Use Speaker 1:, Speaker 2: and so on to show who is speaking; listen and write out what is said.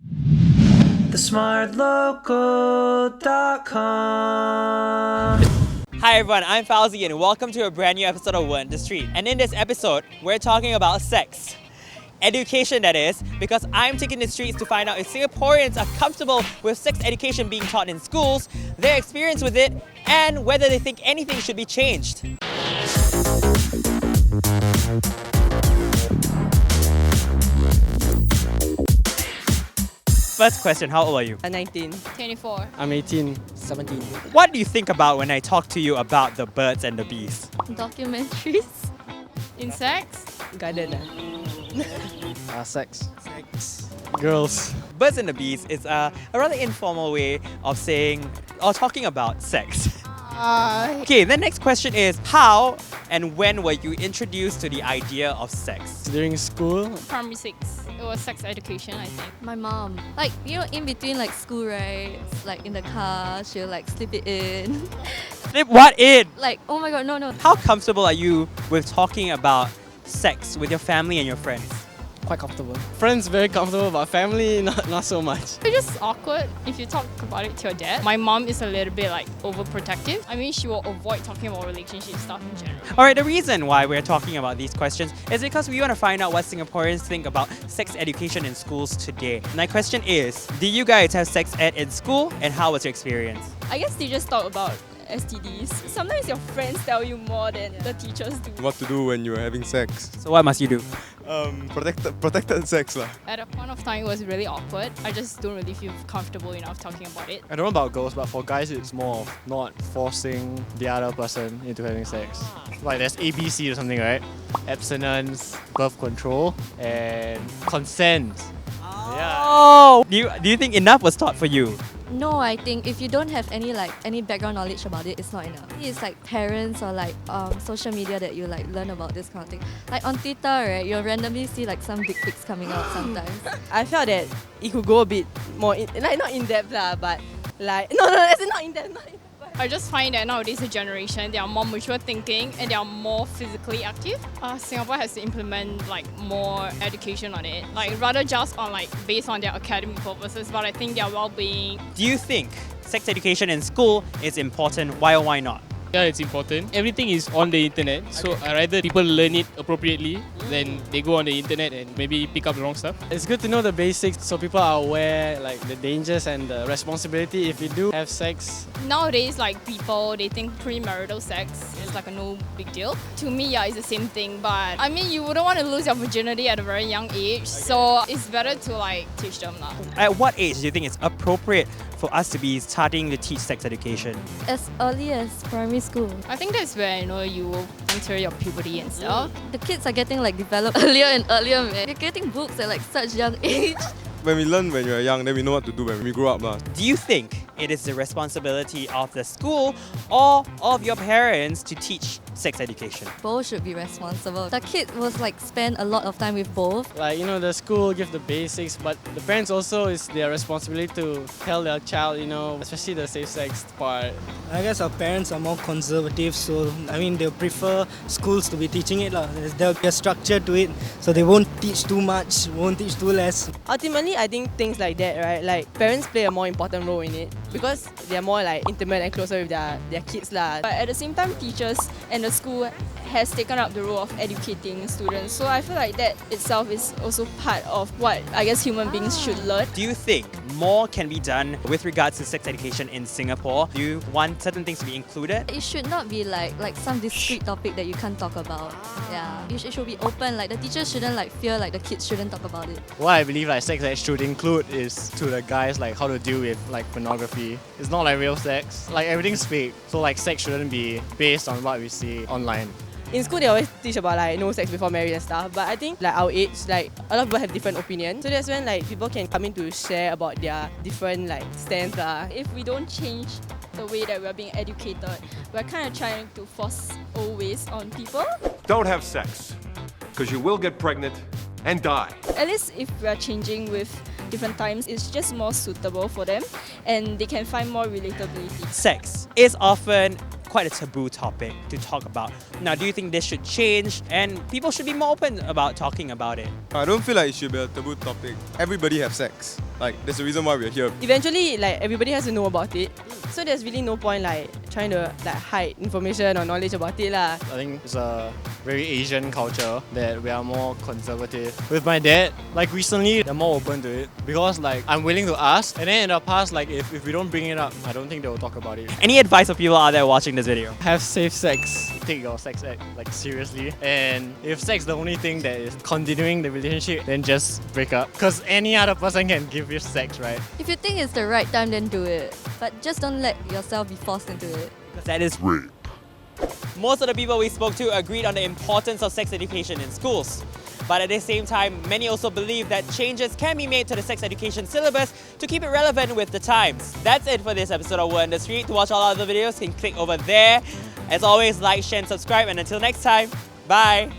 Speaker 1: TheSmartLocal.com.
Speaker 2: Hi everyone, I'm Fauzi and welcome to a brand new episode of Word in the Street. And in this episode, we're talking about sex. Education, that is, because I'm taking the streets to find out if Singaporeans are comfortable with sex education being taught in schools, their experience with it, and whether they think anything should be changed. First question, how old are you?
Speaker 3: 19.
Speaker 4: 24.
Speaker 5: I'm 18. 17.
Speaker 2: What do you think about when I talk to you about the birds and the bees?
Speaker 4: Documentaries. Insects.
Speaker 3: Garden.
Speaker 5: Sex. Girls.
Speaker 2: Birds and the bees is a rather informal way of saying or talking about sex. Okay, the next question is how and when were you introduced to the idea of sex?
Speaker 5: During school,
Speaker 4: Primary 6. It was sex education, I think.
Speaker 6: My mom, like, you know, in between like school rides, like in the car, she'll like slip it in.
Speaker 2: Slip what in?
Speaker 6: Like, oh my god, no.
Speaker 2: How comfortable are you with talking about sex with your family and your friends?
Speaker 5: quite comfortable. Friends very comfortable, but family not so much.
Speaker 4: It's just awkward if you talk about it to your dad. My mom is a little bit like overprotective. I mean, she will avoid talking about relationship stuff in general.
Speaker 2: Alright, the reason why we're talking about these questions is because we want to find out what Singaporeans think about sex education in schools today. My question is, do you guys have sex ed in school and how was your experience?
Speaker 7: I guess teachers talk about STDs. Sometimes your friends tell you more than the teachers do.
Speaker 8: What to do when you're having sex?
Speaker 2: So what must you do?
Speaker 8: Protected sex lah.
Speaker 4: At a point of time, it was really awkward. I just don't really feel comfortable enough talking about it.
Speaker 5: I don't know about girls, but for guys, it's more of not forcing the other person into having sex. Like there's ABC or something, right? Abstinence, birth control, and consent.
Speaker 2: Oh! Do you think enough was taught for you?
Speaker 6: No, I think if you don't have any background knowledge about it, it's not enough. It's like parents or like social media that you like learn about this kind of thing. Like on Twitter, right, you'll randomly see like some dick pics coming out sometimes.
Speaker 3: I felt that it could go a bit more, not in depth lah, but like, no, it's not in depth.
Speaker 4: I just find that nowadays the generation, they are more mature thinking and they are more physically active. Singapore has to implement like more education on it, like rather just on like based on their academic purposes, but I think their well-being.
Speaker 2: Do you think sex education in school is important? Why or why not?
Speaker 9: Yeah, it's important. Everything is on the internet, so rather people learn it appropriately than they go on the internet and maybe pick up the wrong stuff.
Speaker 5: It's good to know the basics so people are aware like the dangers and the responsibility if you do have sex.
Speaker 4: Nowadays, like people, they think premarital sex is like a no big deal. To me, yeah, it's the same thing, but I mean, you wouldn't want to lose your virginity at a very young age, so it's better to like teach them now.
Speaker 2: At what age do you think it's appropriate for us to be starting to teach sex education?
Speaker 6: As early as primary school.
Speaker 4: I think that's where you will enter your puberty and stuff.
Speaker 6: The kids are getting like developed earlier and earlier, man. You're getting books at like such young age.
Speaker 8: When we learn when you're young, then we know what to do when we grow up lah.
Speaker 2: Do you think it is the responsibility of the school or of your parents to teach sex education?
Speaker 6: Both should be responsible. The kid was like spend a lot of time with both.
Speaker 5: Like, the school give the basics, but the parents also is their responsibility to tell their child, especially the safe sex part.
Speaker 1: I guess our parents are more conservative, so they'll prefer schools to be teaching it lah. There'll be a structure to it, so they won't teach too much, won't teach too less.
Speaker 3: Ultimately, I think things like that, right? Like parents play a more important role in it because they're more like intimate and closer with their kids lah.
Speaker 7: But at the same time, teachers and the school has taken up the role of educating students. So I feel like that itself is also part of what I guess human beings should learn.
Speaker 2: Do you think more can be done with regards to sex education in Singapore? Do you want certain things to be included?
Speaker 6: It should not be like some discrete topic that you can't talk about. Yeah, it should be open. Like the teachers shouldn't like fear like the kids shouldn't talk about it.
Speaker 5: What I believe like sex ed should include is to the guys like how to deal with like pornography. It's not like real sex. Like everything's fake. So like sex shouldn't be based on what we see online.
Speaker 3: In school, they always teach about like no sex before marriage and stuff. But I think like our age, like a lot of people have different opinions. So that's when like people can come in to share about their different like stands lah.
Speaker 7: If we don't change the way that we're being educated, we're kind of trying to force always on people.
Speaker 10: Don't have sex, because you will get pregnant and die.
Speaker 7: At least if we're changing with different times, it's just more suitable for them and they can find more relatability.
Speaker 2: Sex is often quite a taboo topic to talk about. Now, do you think this should change and people should be more open about talking about it?
Speaker 8: I don't feel like it should be a taboo topic. Everybody have sex. Like, there's a reason why we're here.
Speaker 3: Eventually, like everybody has to know about it. So there's really no point like trying to like hide information or knowledge about it lah.
Speaker 5: I think it's a very Asian culture that we are more conservative. With my dad, like recently, they're more open to it because like I'm willing to ask, and then in the past, like if we don't bring it up, I don't think they will talk about it.
Speaker 2: Any advice for people out there watching this video?
Speaker 5: Have safe sex. Take your sex act like seriously, and if sex the only thing that is continuing the relationship, then just break up. Because any other person can give you sex, right?
Speaker 6: If you think it's the right time, then do it. But just don't let yourself be forced into it.
Speaker 2: Because that is rape. Most of the people we spoke to agreed on the importance of sex education in schools. But at the same time, many also believe that changes can be made to the sex education syllabus to keep it relevant with the times. That's it for this episode of Word on the Street. To watch all other videos, you can click over there. As always, like, share and subscribe, and until next time, bye!